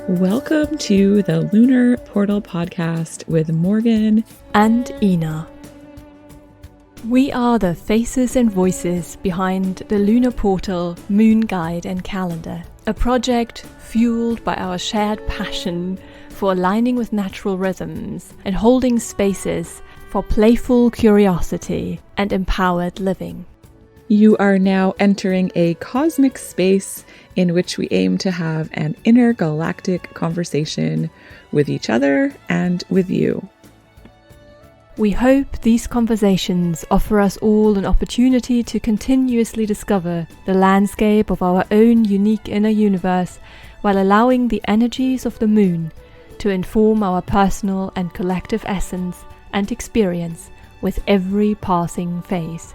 Welcome to the Lunar Portal Podcast with Morgan and Ina. We are the faces and voices behind the Lunar Portal Moon Guide and Calendar, a project fueled by our shared passion for aligning with natural rhythms and holding spaces for playful curiosity and empowered living. You are now entering a cosmic space in which we aim to have an intergalactic conversation with each other and with you. We hope these conversations offer us all an opportunity to continuously discover the landscape of our own unique inner universe while allowing the energies of the moon to inform our personal and collective essence and experience with every passing phase.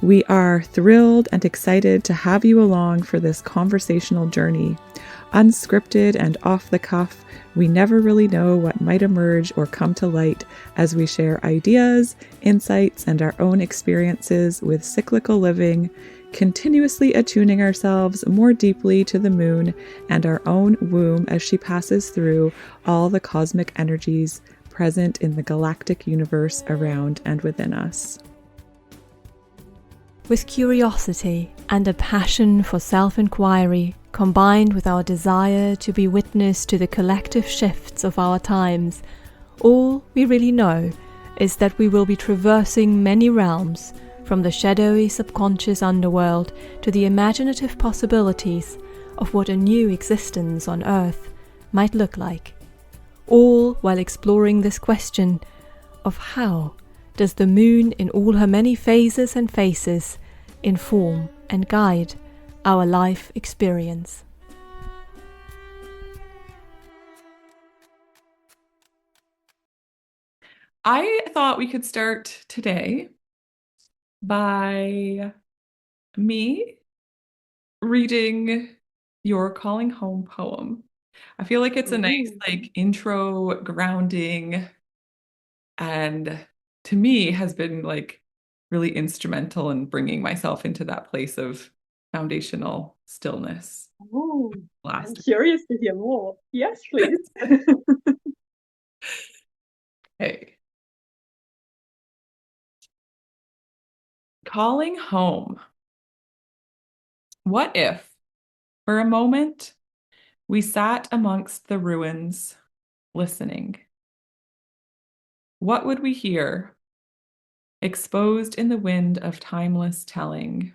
We are thrilled and excited to have you along for this conversational journey. Unscripted and off the cuff, we never really know what might emerge or come to light as we share ideas, insights, and our own experiences with cyclical living, continuously attuning ourselves more deeply to the moon and our own womb as she passes through all the cosmic energies present in the galactic universe around and within us. With curiosity and a passion for self-inquiry, combined with our desire to be witness to the collective shifts of our times, all we really know is that we will be traversing many realms, from the shadowy subconscious underworld to the imaginative possibilities of what a new existence on Earth might look like, all while exploring this question of how does the moon in all her many phases and faces inform and guide our life experience. I thought we could start today by me reading your Calling Home poem. I feel like it's a nice intro grounding, and to me has been really instrumental in bringing myself into that place of foundational stillness. Oh, I'm curious to hear more. Yes, please. Okay. Calling home. What if, for a moment, we sat amongst the ruins, listening? What would we hear, exposed in the wind of timeless telling?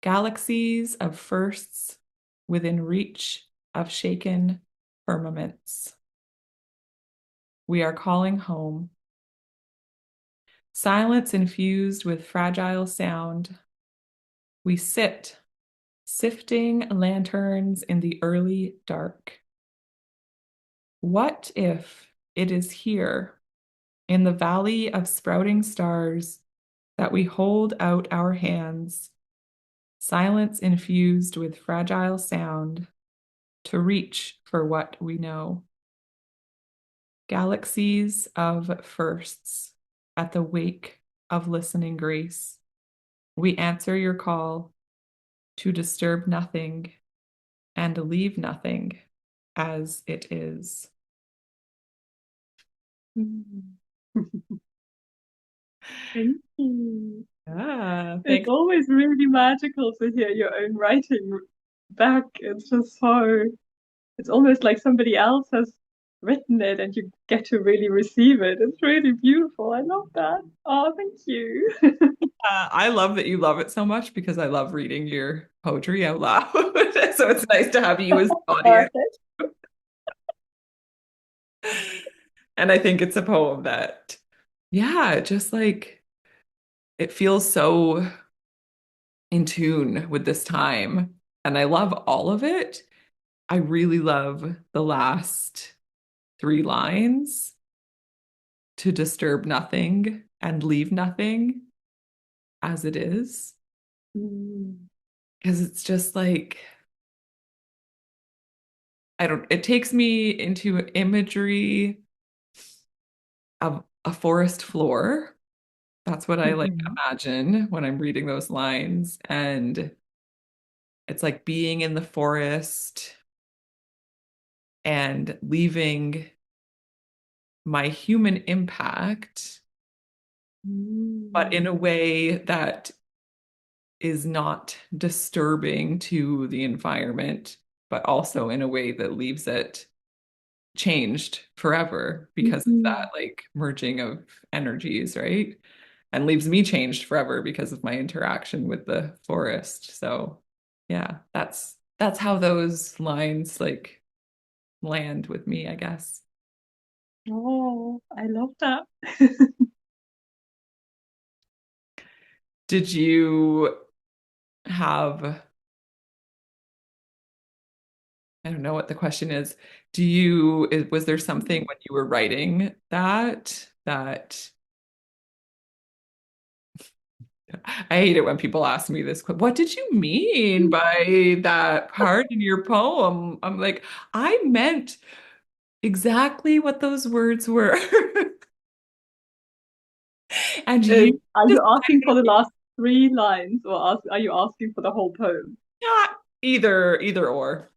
Galaxies of firsts within reach of shaken firmaments. We are calling home. Silence infused with fragile sound. We sit, sifting lanterns in the early dark. What if it is here, in the valley of sprouting stars, that we hold out our hands, silence infused with fragile sound, to reach for what we know? Galaxies of firsts at the wake of listening grace. We answer your call to disturb nothing and leave nothing as it is. Thank you. Yeah, it's always really magical to hear your own writing back. It's just it's almost like somebody else has written it and you get to really receive it. It's really beautiful. I love that. Oh, thank you. I love that you love it so much because I love reading your poetry out loud. So it's nice to have you as the audience. And I think it's a poem that, just it feels so in tune with this time. And I love all of it. I really love the last 3 lines: to disturb nothing and leave nothing as it is. Because it's just it takes me into imagery of a forest floor. That's what I imagine when I'm reading those lines. And it's like being in the forest and leaving my human impact, but in a Mm. way that is not disturbing to the environment, but also in a way that leaves it changed forever because of that Mhm. like merging of energies, right? And leaves me changed forever because of my interaction with the forest. So yeah, that's how those lines like land with me, I guess. Oh, I love that. Did you have, I don't know what the question is. Was there something when you were writing that I hate it when people ask me this, what did you mean by that part in your poem? I'm like, I meant exactly what those words were. And you Are just you asking for the last three lines, or are you asking for the whole poem? not either or.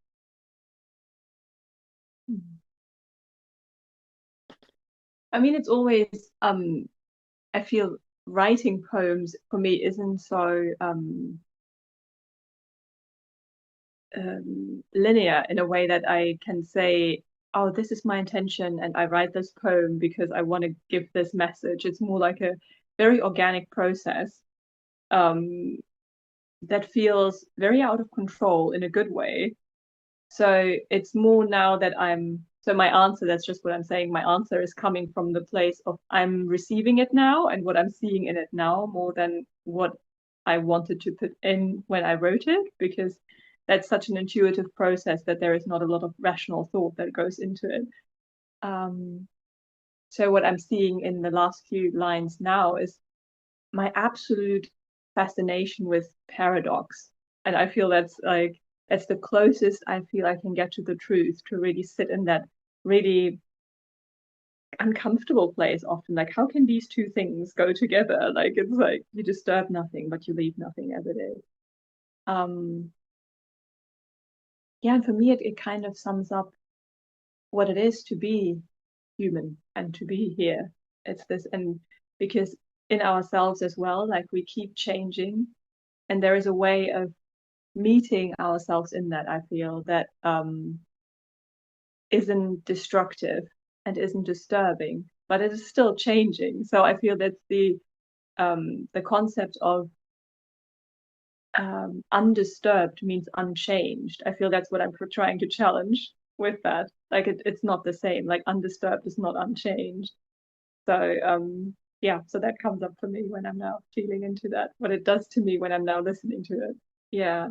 I mean, it's always I feel writing poems for me isn't so linear in a way that I can say, oh, this is my intention, and I write this poem because I want to give this message. It's more like a very organic process um, that feels very out of control in a good way. So it's more now that so my answer, that's just what I'm saying. My answer is coming from the place of I'm receiving it now and what I'm seeing in it now more than what I wanted to put in when I wrote it, because that's such an intuitive process that there is not a lot of rational thought that goes into it. Um, so what I'm seeing in the last few lines now is my absolute fascination with paradox. And I feel that's the closest I feel I can get to the truth, to really sit in that really uncomfortable place often. Like, how can these two things go together? Like, it's like you disturb nothing, but you leave nothing as it is. Um, yeah, and for me, it kind of sums up what it is to be human and to be here. It's this, and because in ourselves as well, like we keep changing, and there is a way of meeting ourselves in that, I feel, that isn't destructive and isn't disturbing, but it is still changing. So I feel that's the concept of undisturbed means unchanged. I feel that's what I'm trying to challenge with that. Like it's not the same. Like undisturbed is not unchanged. So yeah, so that comes up for me when I'm now feeling into that, what it does to me when I'm now listening to it. Yeah.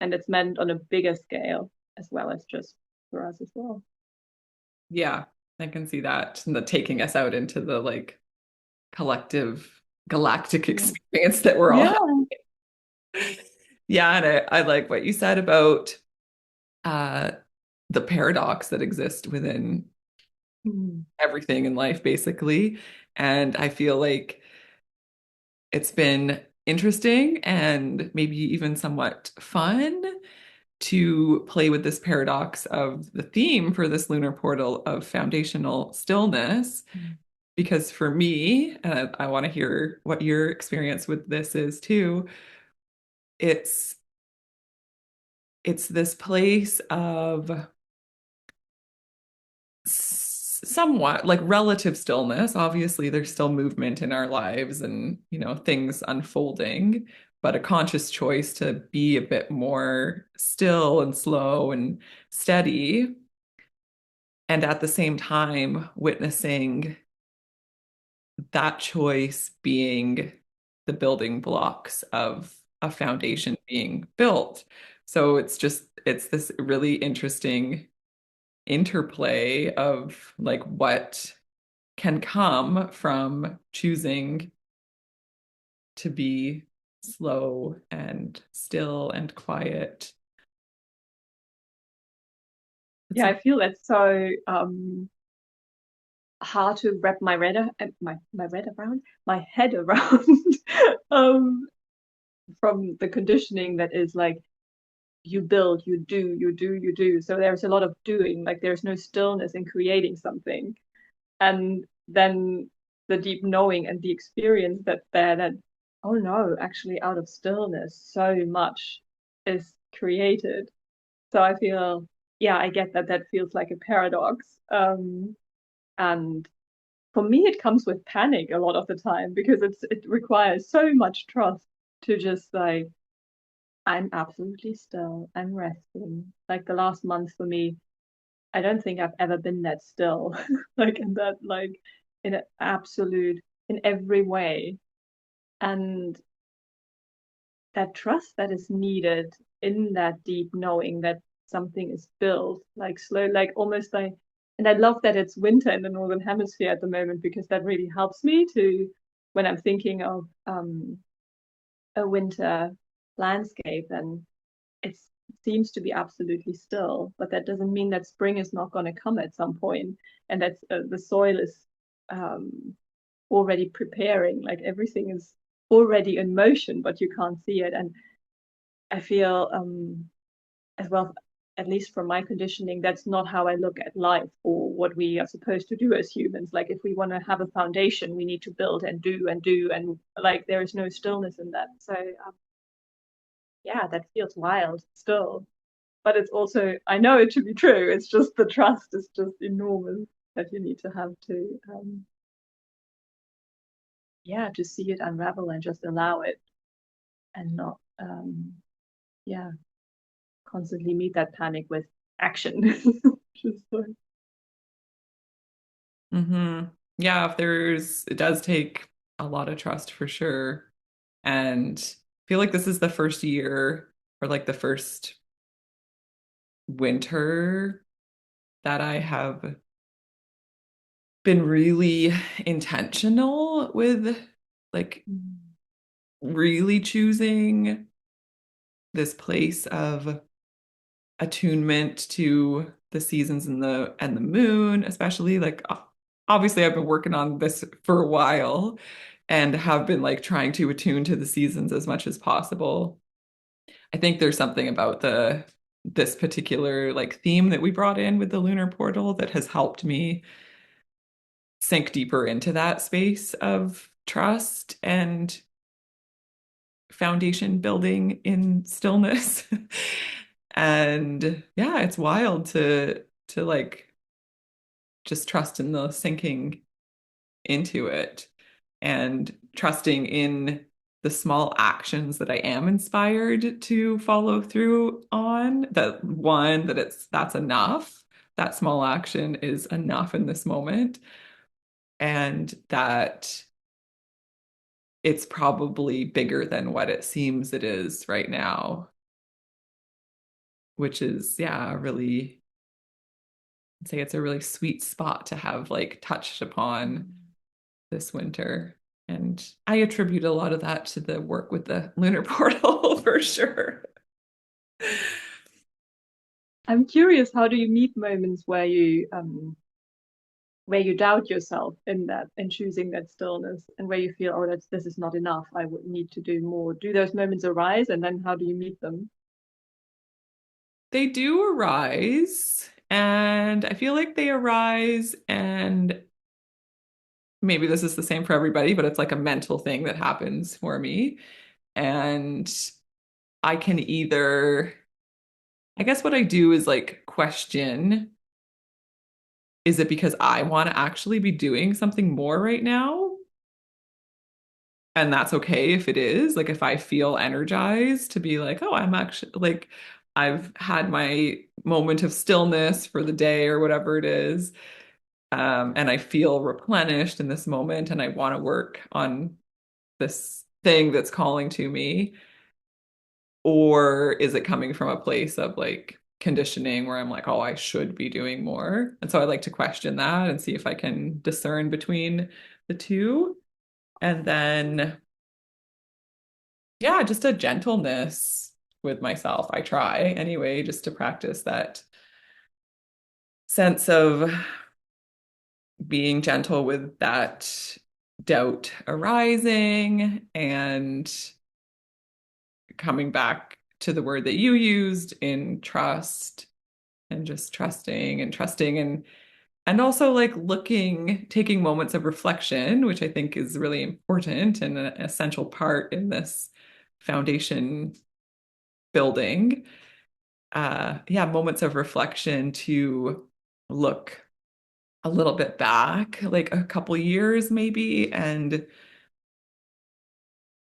And it's meant on a bigger scale as well as just for us as well. Yeah, I can see that. And the taking us out into the like collective galactic Yeah. experience that we're all Yeah. having. Yeah, and I like what you said about uh the paradox that exists within Mm. everything in life, basically. And I feel like it's been interesting and maybe even somewhat fun to play with this paradox of the theme for this lunar portal of foundational stillness. Because for me, and I want to hear what your experience with this is too, it's it's this place of somewhat like relative stillness. Obviously, there's still movement in our lives and, things unfolding, but a conscious choice to be a bit more still and slow and steady. And at the same time, witnessing that choice being the building blocks of a foundation being built. So it's this really interesting interplay of like what can come from choosing to be slow and still and quiet. It's Yeah, a I feel that's so hard to wrap my head around. um from the conditioning that is like you build, you do, you do, you do. So there's a lot of doing, like there's no stillness in creating something. And then the deep knowing and the experience that's there that, oh no, actually out of stillness, so much is created. So I feel, yeah, I get that that feels like a paradox. And for me, it comes with panic a lot of the time because it requires so much trust to just like, I'm absolutely still, I'm resting. Like the last month for me, I don't think I've ever been that still, like in that, like in an absolute, in every way. And that trust that is needed in that deep knowing that something is built, like slow, like almost like, and I love that it's winter in the Northern Hemisphere at the moment because that really helps me to, when I'm thinking of a winter landscape, and it seems to be absolutely still, but that doesn't mean that spring is not going to come at some point, and that the soil is um, already preparing, like everything is already in motion, but you can't see it. And I feel as well, at least from my conditioning, that's not how I look at life or what we are supposed to do as humans. Like if we want to have a foundation, we need to build and do and do, and like there is no stillness in that. So yeah, that feels wild still. But it's also, I know it to be true. It's just the trust is just enormous that you need to have to, yeah, to see it unravel and just allow it and not, yeah, constantly meet that panic with action. Just like, Yeah, if it does take a lot of trust for sure. And I feel like this is the first year or like the first winter that I have been really intentional with like really choosing this place of attunement to the seasons and the moon, especially like obviously I've been working on this for a while and have been like trying to attune to the seasons as much as possible. I think there's something about the this particular like theme that we brought in with the lunar portal that has helped me sink deeper into that space of trust and foundation building in stillness. And yeah, it's wild to like just trust in the sinking into it and trusting in the small actions that I am inspired to follow through on. That one, that that's enough. That small action is enough in this moment. And that it's probably bigger than what it seems it is right now, which is, yeah, really, I'd say it's a really sweet spot to have like touched upon this winter. And I attribute a lot of that to the work with the lunar portal for sure. I'm curious, how do you meet moments where you doubt yourself in that in choosing that stillness and where you feel, oh, that's this is not enough, I would need to do more? Do those moments arise, and then how do you meet them? They do arise, and I feel like they arise, and maybe this is the same for everybody, but it's like a mental thing that happens for me. And I can either, I guess what I do is like question, is it because I want to actually be doing something more right now? And that's okay if it is. Like if I feel energized to be like, oh, I'm actually like, I've had my moment of stillness for the day or whatever it is. And I feel replenished in this moment and I want to work on this thing that's calling to me. Or is it coming from a place of like conditioning where I'm like, oh, I should be doing more? And so I like to question that and see if I can discern between the two. And then, yeah, just a gentleness with myself. I try anyway, just to practice that sense of being gentle with that doubt arising and coming back to the word that you used in trust and just trusting and also like taking moments of reflection, which I think is really important and an essential part in this foundation building. Yeah, moments of reflection to look a little bit back, like a couple years maybe, and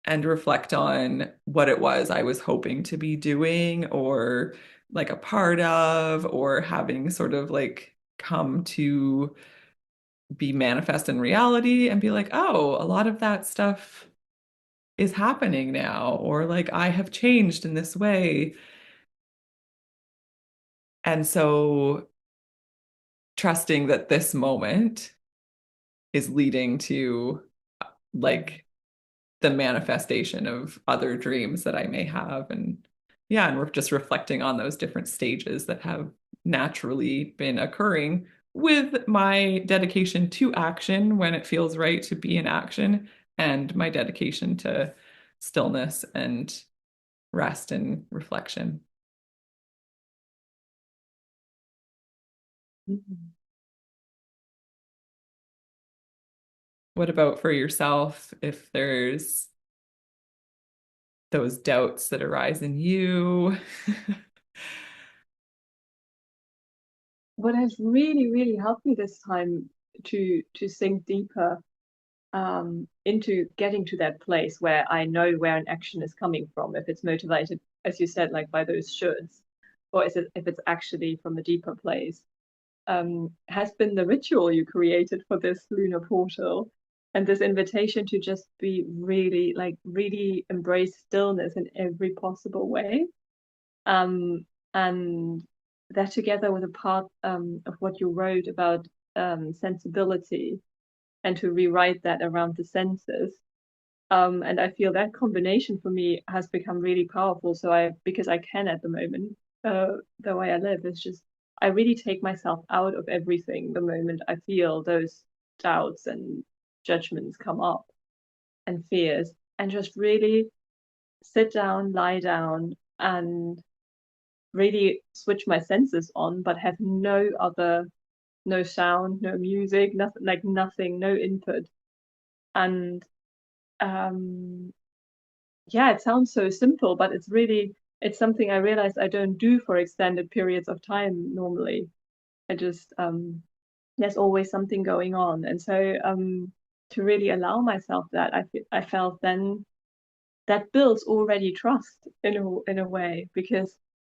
reflect on what it was I was hoping to be doing or like a part of or having sort of like come to be manifest in reality and be like, oh, a lot of that stuff is happening now, or like I have changed in this way. And so trusting that this moment is leading to like the manifestation of other dreams that I may have. And yeah, and we're just reflecting on those different stages that have naturally been occurring with my dedication to action when it feels right to be in action and my dedication to stillness and rest and reflection. Mhm. What about for yourself if there's those doubts that arise in you? What has really, really helped me this time to sink deeper into getting to that place where I know where an action is coming from, if it's motivated, as you said, like by those shoulds, or is it if it's actually from a deeper place, has been the ritual you created for this lunar portal and this invitation to just be really, like, really embrace stillness in every possible way. And that together with a part of what you wrote about sensibility and to rewrite that around the senses. And I feel that combination for me has become really powerful. So because I can at the moment, the way I live is just, I really take myself out of everything the moment I feel those doubts and judgments come up and fears, and just really sit down, lie down, and really switch my senses on, but have no sound, no music, nothing, like nothing, no input. And um, yeah, it sounds so simple, but it's something I realized I don't do for extended periods of time normally. I just there's always something going on, and so to really allow myself that, I felt then that builds already trust in a way, because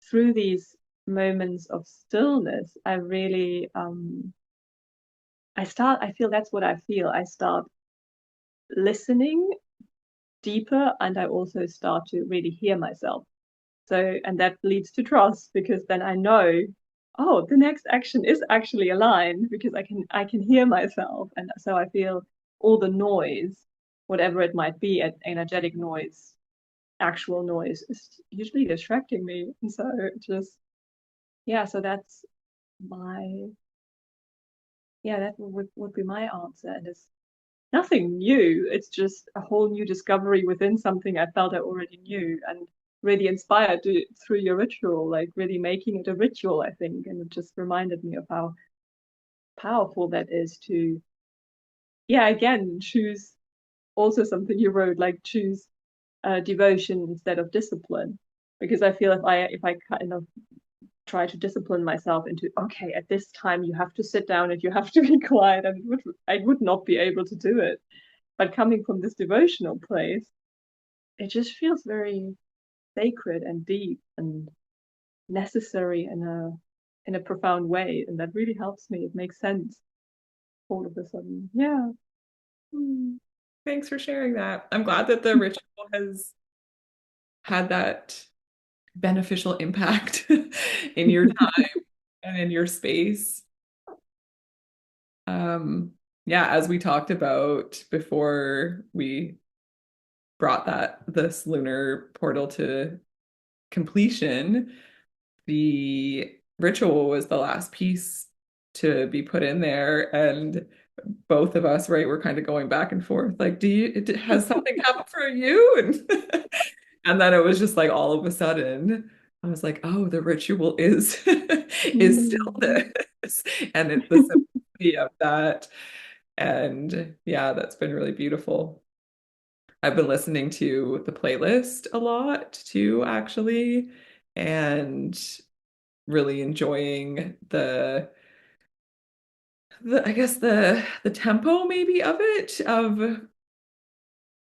through these moments of stillness, I really I feel that's what I feel. I start listening deeper, and I also start to really hear myself. So, and that leads to trust, because then I know, oh, the next action is actually aligned because I can hear myself. And so I feel all the noise, whatever it might be, energetic noise, actual noise, is usually distracting me. And so just, yeah, so that's my, yeah, that would be my answer. And it's nothing new. It's just a whole new discovery within something I felt I already knew, and really inspired through your ritual, like really making it a ritual, I think. And it just reminded me of how powerful that is to, yeah, again, choose also something you wrote, like choose devotion instead of discipline. Because I feel if I kind of try to discipline myself into, okay, at this time you have to sit down and you have to be quiet, and I would not be able to do it. But coming from this devotional place, it just feels very sacred and deep and necessary in a profound way, and that really helps me. It makes sense all of a sudden. Yeah. Mm. Thanks for sharing that. I'm glad that the ritual has had that beneficial impact in your time and in your space. Yeah, as we talked about before we brought this lunar portal to completion, the ritual was the last piece to be put in there. And both of us, right, we're kind of going back and forth. Like, has something happened for you? And And then it was just like all of a sudden, I was like, oh, the ritual is is Mm. stillness. And it's the simplicity of that. And yeah, that's been really beautiful. I've been listening to the playlist a lot too, actually, and really enjoying the I guess the tempo maybe of it, of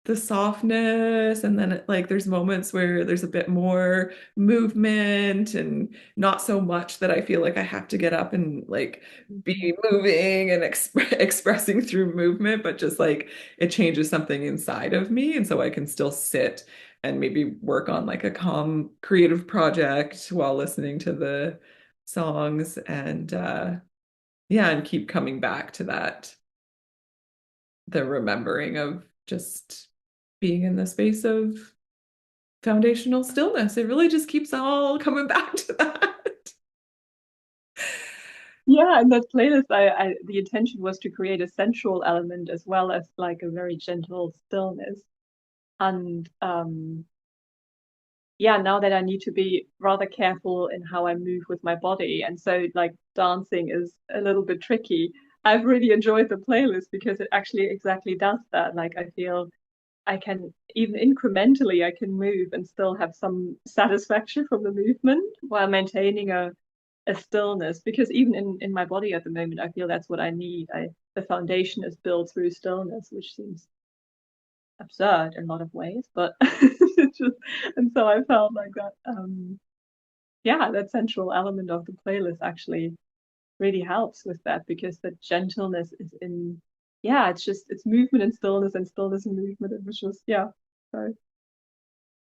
the softness, and then like there's moments where there's a bit more movement and not so much that I feel like I have to get up and like be moving and expressing through movement, but just like it changes something inside of me, and so I can still sit and maybe work on like a calm creative project while listening to the songs, and yeah, and keep coming back to that, the remembering of just being in the space of foundational stillness. It really just keeps all coming back to that. Yeah, and that playlist, the intention was to create a sensual element as well as like a very gentle stillness. And yeah, now that I need to be rather careful in how I move with my body, and so like dancing is a little bit tricky. I've really enjoyed the playlist because it actually exactly does that. Like I feel I can even incrementally I can move and still have some satisfaction from the movement while maintaining a stillness, because even in my body at the moment I feel that's what I need. The foundation is built through stillness, which seems absurd in a lot of ways, but it's just, and so I felt like that yeah, that central element of the playlist actually really helps with that, because the gentleness is in, yeah, it's just it's movement and stillness and movement. It was just, yeah, so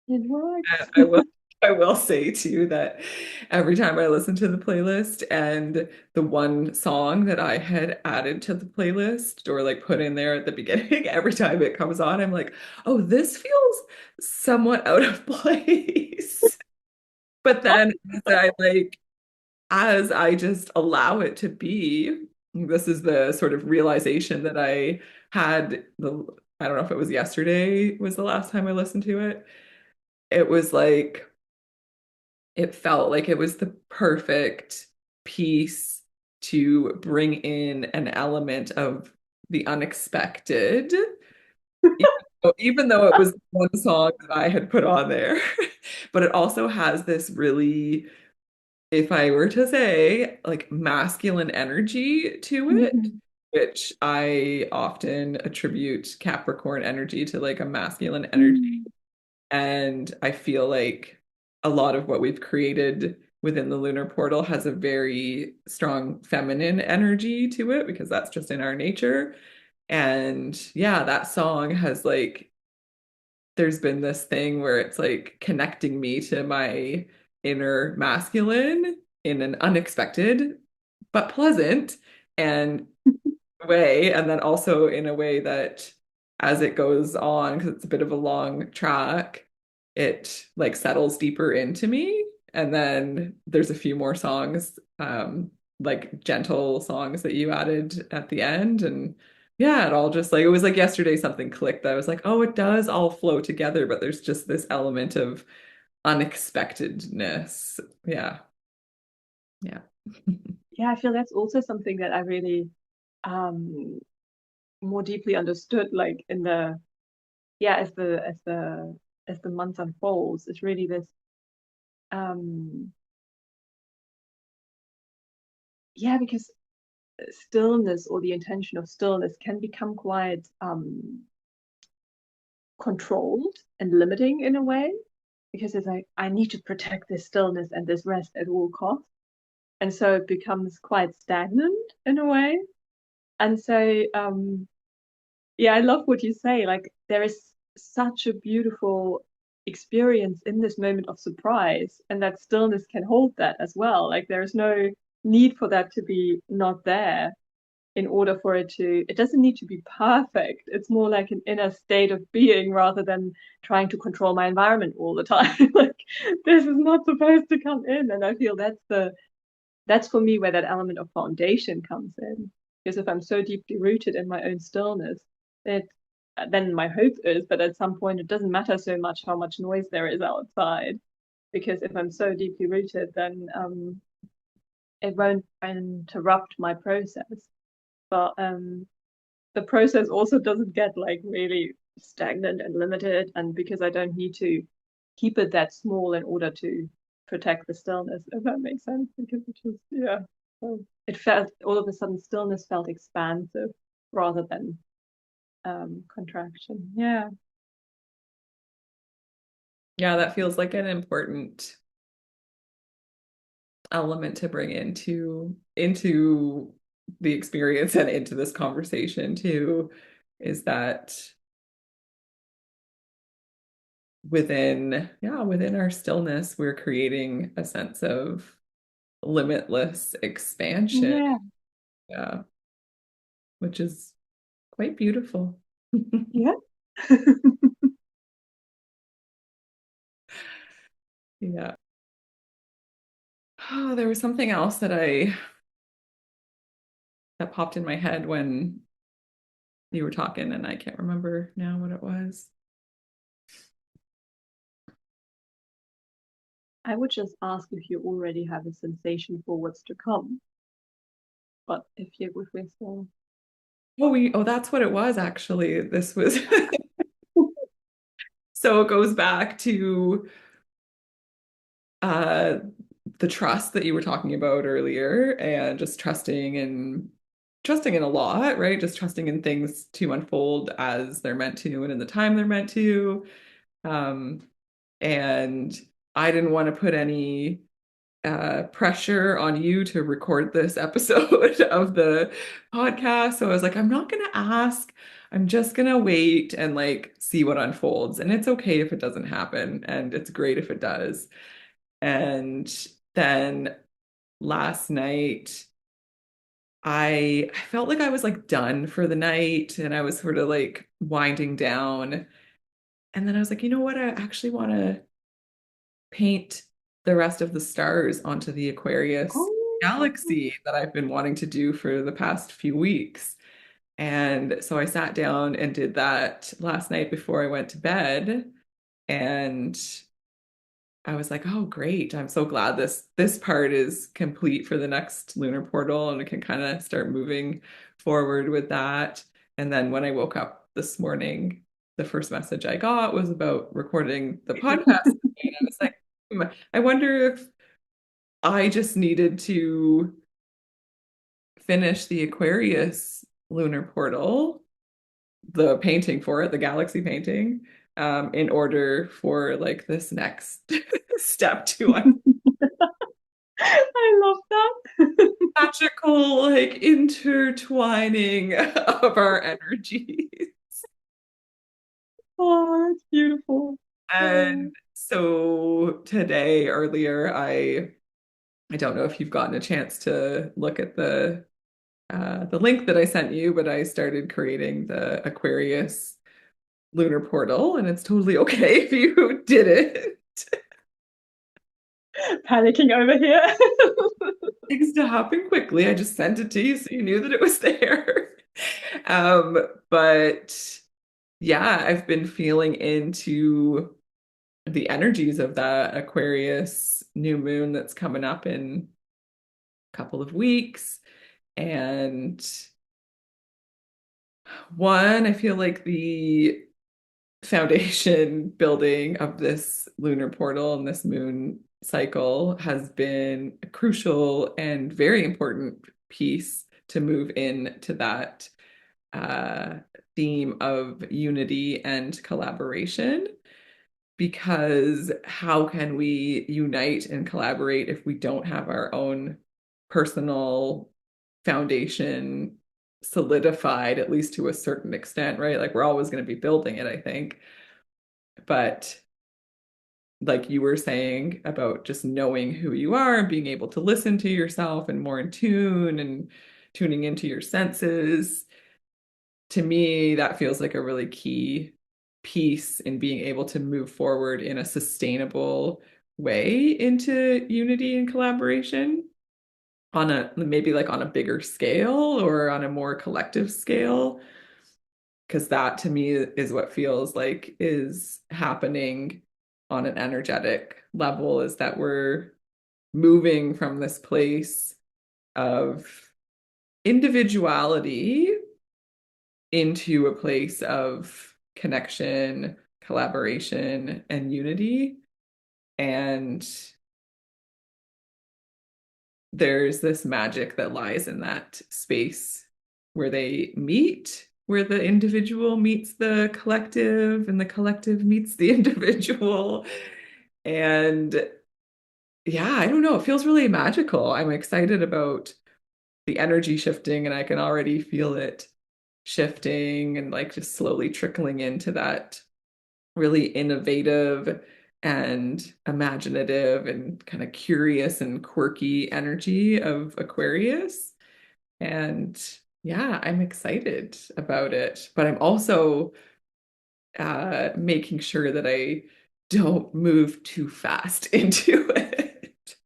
it works. I will I will say too that every time I listen to the playlist and the one song that I had added to the playlist or like put in there at the beginning, every time it comes on, I'm like, oh, this feels somewhat out of place. But then as I just allow it to be, this is the sort of realization that I had I don't know if it was yesterday was the last time I listened to it. It was like it felt like it was the perfect piece to bring in an element of the unexpected, even though it was one song that I had put on there. But it also has this really, if I were to say, like masculine energy to it, Mhm. which I often attribute Capricorn energy to like a masculine energy. Mm. And I feel like a lot of what we've created within the lunar portal has a very strong feminine energy to it because that's just in our nature. And yeah, that song has like, there's been this thing where it's like connecting me to my inner masculine in an unexpected but pleasant and way, and then also in a way that as it goes on, because it's a bit of a long track, it like settles deeper into me. And then there's a few more songs, like gentle songs that you added at the end. And yeah, it all just like it was like yesterday something clicked. I was like, oh, it does all flow together, but there's just this element of unexpectedness. Yeah. Yeah. Yeah, I feel that's also something that I really um more deeply understood, like in the, yeah, as the month unfolds. It's really this um yeah, because stillness, or the intention of stillness, can become quite controlled and limiting in a way, because it's like I need to protect this stillness and this rest at all costs, and so it becomes quite stagnant in a way. And so yeah, I love what you say. Like there is such a beautiful experience in this moment of surprise, and that stillness can hold that as well. Like there is no need for that to be not there in order for it to, it doesn't need to be perfect. It's more like an inner state of being rather than trying to control my environment all the time. Like this is not supposed to come in. And I feel that's for me where that element of foundation comes in. Because if I'm so deeply rooted in my own stillness, it then my hope is that at some point it doesn't matter so much how much noise there is outside, because if I'm so deeply rooted, then it won't interrupt my process. But the process also doesn't get like really stagnant and limited, and because I don't need to keep it that small in order to protect the stillness, if that makes sense. Because it just, yeah, so it felt, all of a sudden stillness felt expansive rather than contraction. Yeah. Yeah, that feels like an important element to bring into the experience and into this conversation too, is that within our stillness, we're creating a sense of limitless expansion. Yeah. Yeah, which is quite beautiful. Yeah. Yeah. Oh, there was something else that popped in my head when you were talking, and I can't remember now what it was. I would just ask if you already have a sensation for what's to come. But if we're still. That's what it was actually. This was so it goes back to uh the trust that you were talking about earlier, and just trusting in a lot, right? Just trusting in things to unfold as they're meant to and in the time they're meant to. Um, and I didn't want to put any pressure on you to record this episode of the podcast. So I was like, I'm not going to ask. I'm just going to wait and like see what unfolds. And it's okay if it doesn't happen. And it's great if it does. And then last night, I felt like I was like done for the night, and I was sort of like winding down. And then I was like, you know what? I actually want to paint the rest of the stars onto the Aquarius Oh, galaxy that I've been wanting to do for the past few weeks. And so I sat down and did that last night before I went to bed. And I was like, oh, great. I'm so glad this part is complete for the next lunar portal, and I can kind of start moving forward with that. And then when I woke up this morning, the first message I got was about recording the podcast. And I was like, I wonder if I just needed to finish the Aquarius lunar portal, the painting for it, the galaxy painting, in order for like this next step to I love that. magical like intertwining of our energies. Oh, that's beautiful. Oh. And so today, earlier, I don't know if you've gotten a chance to look at the link that I sent you, but I started creating the Aquarius lunar portal, and it's totally okay if you did it. Panicking over here. Things to happen quickly. I just sent it to you so you knew that it was there. But yeah, I've been feeling into the energies of that Aquarius new moon that's coming up in a couple of weeks. And one, I feel like the foundation building of this lunar portal and this moon cycle has been a crucial and very important piece to move into that uh, theme of unity and collaboration. Because how can we unite and collaborate if we don't have our own personal foundation solidified, at least to a certain extent, right? Like we're always going to be building it, I think. But like you were saying about just knowing who you are and being able to listen to yourself and more in tune and tuning into your senses, to me, that feels like a really key piece in being able to move forward in a sustainable way into unity and collaboration on a maybe like on a bigger scale or on a more collective scale. because that to me is what feels like is happening on an energetic level, is that we're moving from this place of individuality into a place of connection, collaboration, and unity. And there's this magic that lies in that space where they meet, where the individual meets the collective and the collective meets the individual. And yeah, I don't know, it feels really magical. I'm excited about the energy shifting, and I can already feel it shifting and like just slowly trickling into that really innovative and imaginative and kind of curious and quirky energy of Aquarius. And yeah, I'm excited about it. But I'm also making sure that I don't move too fast into it.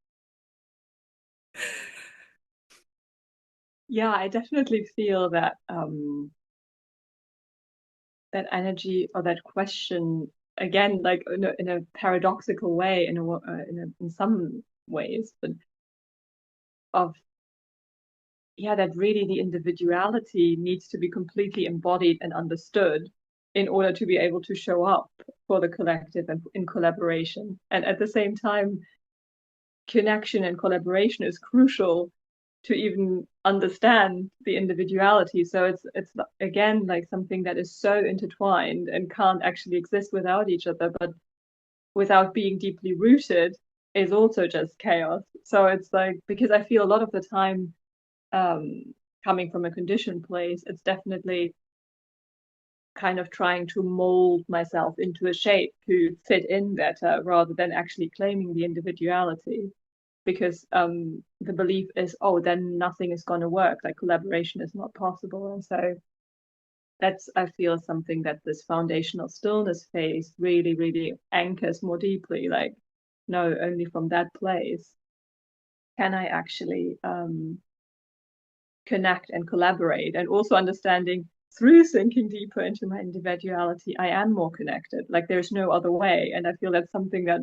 Yeah, I definitely feel that that energy or that question again, like in a paradoxical way, in some ways, but of yeah, that really the individuality needs to be completely embodied and understood in order to be able to show up for the collective and in collaboration. And at the same time, connection and collaboration is crucial to even understand the individuality. So it's again like something that is so intertwined and can't actually exist without each other, but without being deeply rooted is also just chaos. So it's like, because I feel a lot of the time, coming from a conditioned place, it's definitely kind of trying to mold myself into a shape to fit in better rather than actually claiming the individuality, because the belief is, oh, then nothing is going to work, like collaboration is not possible. And so that's, I feel, something that this foundational stillness phase really, really anchors more deeply. Like, no, only from that place can I actually connect and collaborate, and also understanding through sinking deeper into my individuality, I am more connected. Like, there's no other way. And I feel that's something that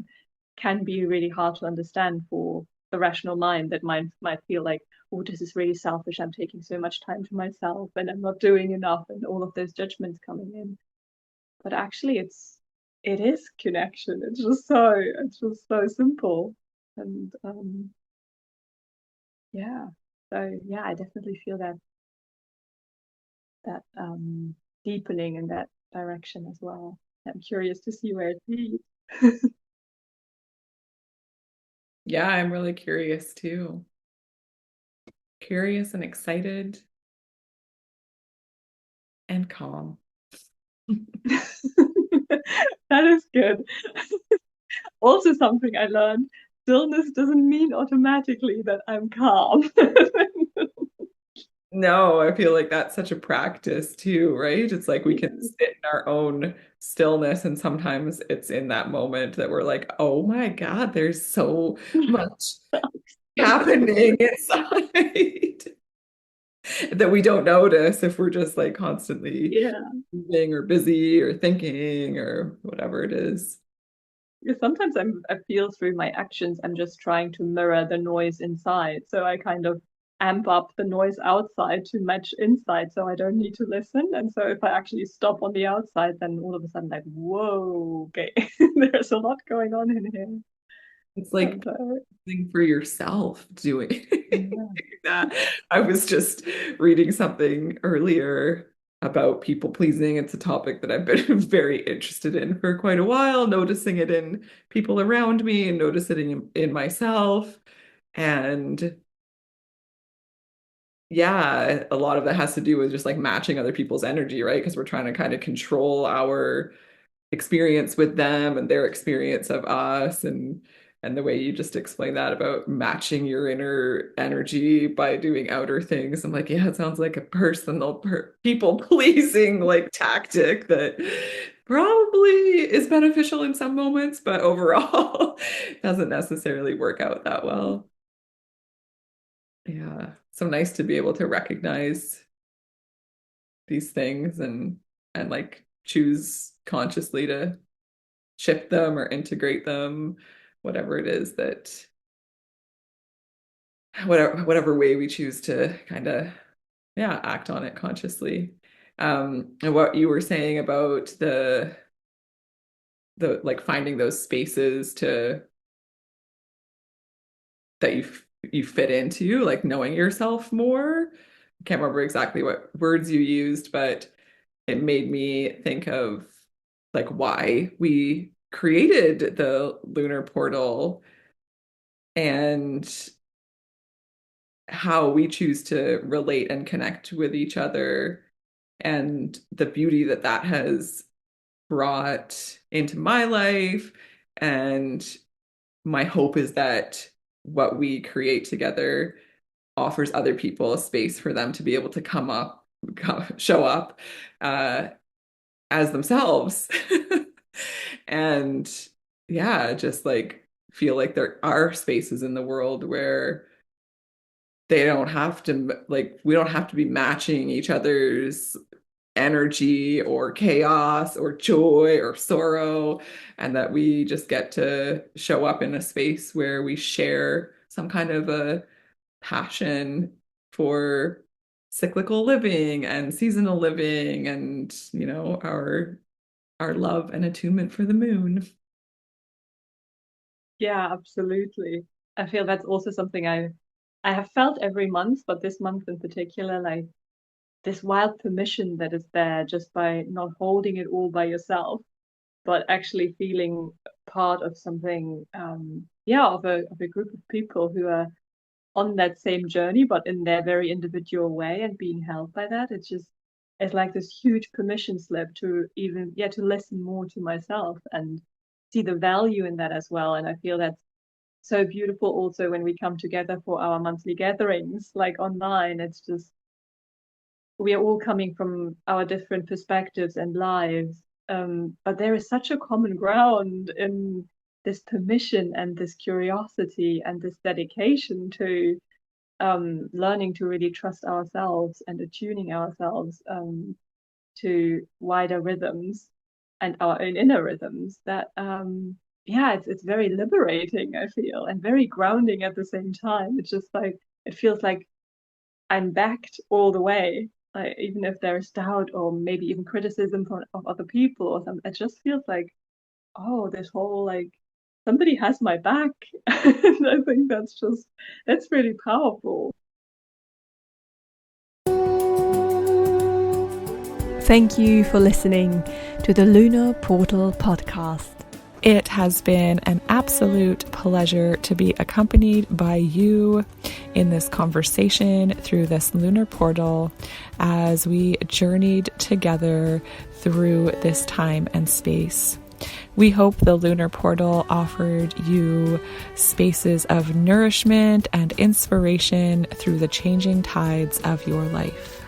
can be really hard to understand for the rational mind, that might feel like, oh, this is really selfish. I'm taking so much time to myself and I'm not doing enough, and all of those judgments coming in. But actually it is connection. It's just so simple. And yeah. So yeah, I definitely feel that deepening in that direction as well. I'm curious to see where it leads. Yeah, I'm really curious too. Curious and excited and calm. That is good. Also, something I learned: stillness doesn't mean automatically that I'm calm. No, I feel like that's such a practice too, right? It's like we can Yeah. sit in our own stillness, and sometimes it's in that moment that we're like, oh my God, there's so much happening inside that we don't notice if we're just like constantly Yeah. moving or busy or thinking or whatever it is. Sometimes I feel through my actions, I'm just trying to mirror the noise inside. So I kind of amp up the noise outside to match inside, so I don't need to listen. And so if I actually stop on the outside, then all of a sudden, like, whoa, okay, there's a lot going on in here. It's like And something for yourself doing yeah. that. I was just reading something earlier about people pleasing. It's a topic that I've been very interested in for quite a while, noticing it in people around me and noticing it in myself. And yeah, a lot of that has to do with just like matching other people's energy, right? Because we're trying to kind of control our experience with them and their experience of us, and the way you just explained that about matching your inner energy by doing outer things. I'm like, yeah, it sounds like a personal people pleasing like tactic that probably is beneficial in some moments, but overall doesn't necessarily work out that well. Yeah, so nice to be able to recognize these things and and like choose consciously to shift them or integrate them, whatever it is that whatever way we choose to kind of act on it consciously. And what you were saying about the like finding those spaces to that you fit into, like knowing yourself more. I can't remember exactly what words you used, but it made me think of like why we created the lunar portal and how we choose to relate and connect with each other, and the beauty that that has brought into my life. And my hope is that what we create together offers other people a space for them to be able to show up as themselves. And just like feel like there are spaces in the world where they don't have to, like, we don't have to be matching each other's energy or chaos or joy or sorrow, and that we just get to show up in a space where we share some kind of a passion for cyclical living and seasonal living, and our love and attunement for the moon. Yeah, absolutely. I feel that's also something I have felt every month, but this month in particular, like this wild permission that is there just by not holding it all by yourself, but actually feeling part of something, of a group of people who are on that same journey, but in their very individual way, and being held by that. It's like this huge permission slip to even, to listen more to myself and see the value in that as well. And I feel that's so beautiful also when we come together for our monthly gatherings, like online. It's just, we are all coming from our different perspectives and lives. But there is such a common ground in this permission and this curiosity and this dedication to learning to really trust ourselves and attuning ourselves to wider rhythms and our own inner rhythms, that it's very liberating, I feel, and very grounding at the same time. It's just like, it feels like I'm backed all the way. Like, even if there's doubt or maybe even criticism of other people or something, it just feels like, oh, this whole, like, somebody has my back. And I think that's really powerful. Thank you for listening to the Lunar Portal Podcast. It has been an absolute pleasure to be accompanied by you in this conversation through this lunar portal as we journeyed together through this time and space. We hope the lunar portal offered you spaces of nourishment and inspiration through the changing tides of your life.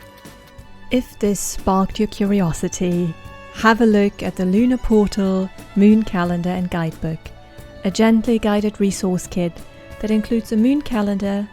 If this sparked your curiosity, have a look at the Lunar Portal Moon Calendar and Guidebook, a gently guided resource kit that includes a moon calendar,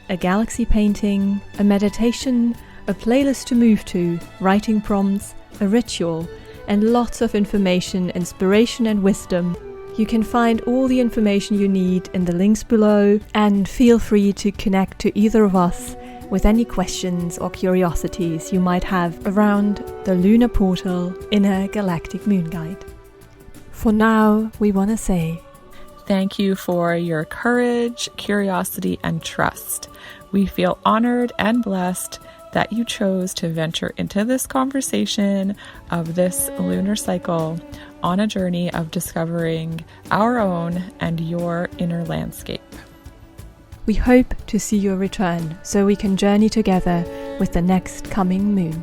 a galaxy painting, a meditation, a playlist to move to, writing prompts, a ritual, and lots of information, inspiration and wisdom. You can find all the information you need in the links below, and feel free to connect to either of us with any questions or curiosities you might have around the Lunar Portal Inner Galactic Moon Guide. For now, we want to say thank you for your courage, curiosity, and trust. We feel honored and blessed that you chose to venture into this conversation of this lunar cycle on a journey of discovering our own and your inner landscape. We hope to see your return so we can journey together with the next coming moon.